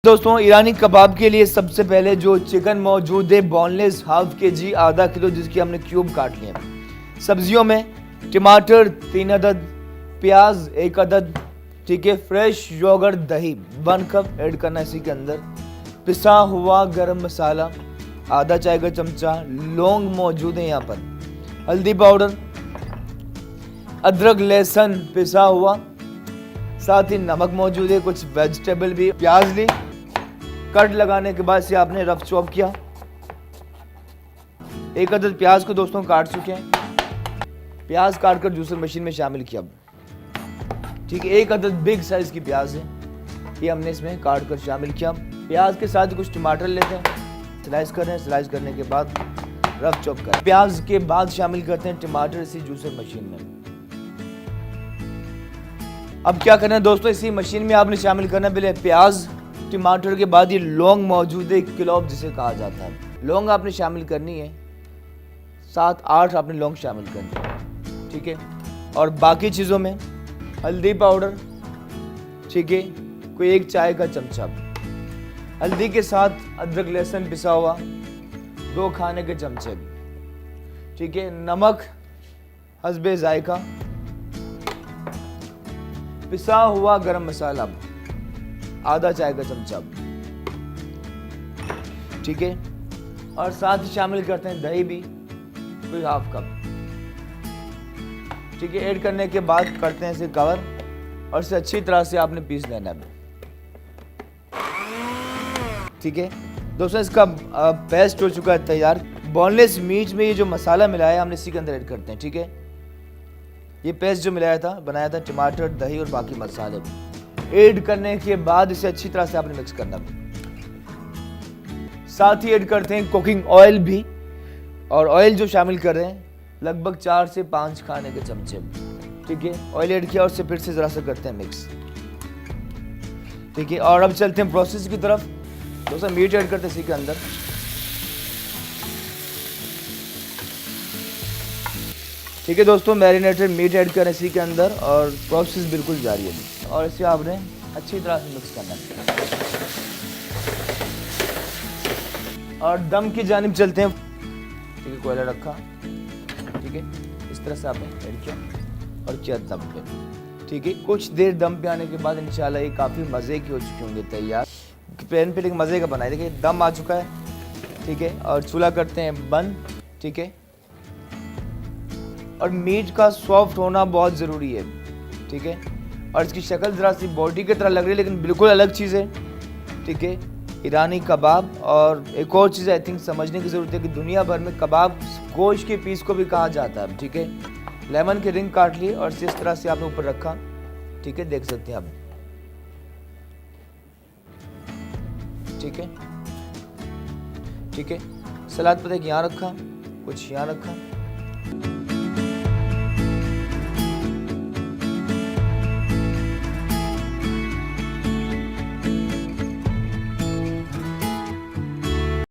दोस्तों ईरानी कबाब के लिए सबसे पहले जो चिकन मौजूद है बोनलेस हाफ केजी आधा किलो जिसकी हमने क्यूब काट लिए हैं। सब्जियों में टमाटर 3 अदद, प्याज 1 अदद, ठीक है, फ्रेश योगर्ट दही 1 कप ऐड करना इसी के अंदर, पिसा हुआ गरम मसाला आधा चाय का चमचा, लौंग मौजूद है यहाँ पर, हल्दी पाउडर, अदरक लहसुन पिसा हुआ, साथ ही नमक मौजूद है, कुछ वेजिटेबल भी, प्याज ली, कट लगाने के बाद से आपने रफ चॉप किया। 1 अदद प्याज को दोस्तों काट चुके हैं, प्याज काटकर जूसर मशीन में शामिल किया। ठीक है, 1 अदद बिग साइज की प्याज है, ये हमने इसमें काट कर शामिल किया। प्याज के साथ कुछ टमाटर लेते हैं, स्लाइस कर रहे हैं, स्लाइस करने के बाद रफ चॉप कर, प्याज के बाद शामिल करते हैं टमाटर इसी जूसर मशीन में। अब क्या करना है दोस्तों, इसी मशीन में आपने शामिल करना है पहले प्याज, टमाटर के बाद ये लौंग मौजूद है, क्लोव जिसे कहा जाता है, लौंग आपने शामिल करनी है, 7-8 आपने लौंग शामिल करनी है। ठीक है, और बाकी चीज़ों में हल्दी पाउडर, ठीक है, कोई 1 चाय का चमचा, हल्दी के साथ अदरक लहसुन पिसा हुआ 2 खाने के चमचे, ठीक है, नमक हस्बे जायका, पिसा हुआ गरम मसाला आधा चाय का चमचा, ठीक है, और साथ ही शामिल करते हैं दही भी कोई 1/2 कप, ठीक है। ऐड करने के बाद करते हैं इसे कवर और इसे अच्छी तरह से आपने पीस लेना है। ठीक है दोस्तों, इसका पेस्ट हो चुका है तैयार। बोनलेस मीट में ये जो मसाला मिलाया है हमने इसी के अंदर ऐड करते हैं। ठीक है, ये पेस्ट जो मिलाया था, बनाया था, टमाटर दही और बाकी मसाले ऐड करने के बाद इसे अच्छी तरह से आपने मिक्स करना। साथ ही ऐड करते हैं कुकिंग ऑयल भी, और ऑयल जो शामिल कर रहे हैं लगभग 4 से 5 खाने के चमचे। ठीक है, ऑयल ऐड किया और इसे फिर से जरा सा करते हैं मिक्स। ठीक है, और अब चलते हैं प्रोसेस की तरफ। दोस्तों मीट ऐड करते हैं इसी के अंदर, ठीक है दोस्तों, मैरिनेटेड मीट ऐड करें इसी के अंदर और प्रोसेस बिल्कुल जारी है और इसे आपने अच्छी तरह से मिक्स करना है। और दम की जानिब चलते हैं। ठीक है, कोयला रखा, ठीक है, इस तरह से आपने ऐड किया और किया दम पे। ठीक है, कुछ देर दम पे आने के बाद इंशाल्लाह ये काफ़ी मज़े के हो चुके होंगे तैयार। पैन पे लेकिन मज़े का बनाए, देखिए दम आ चुका है। ठीक है, और चूल्हा करते हैं बंद। ठीक है, और मीट का सॉफ्ट होना बहुत ज़रूरी है। ठीक है, और इसकी शक्ल ज़रा सी बोटी की तरह लग रही है लेकिन बिल्कुल अलग चीज़ है। ठीक है, ईरानी कबाब। और एक और चीज़ आई थिंक समझने की ज़रूरत है कि दुनिया भर में कबाब गोश्त के पीस को भी कहा जाता है। ठीक है, लेमन के रिंग काट लिए और इस तरह से आपने ऊपर रखा। ठीक है, देख सकते हैं आप। ठीक है, ठीक है, सलाद पता है कि यहाँ रखा, कुछ यहाँ रखा।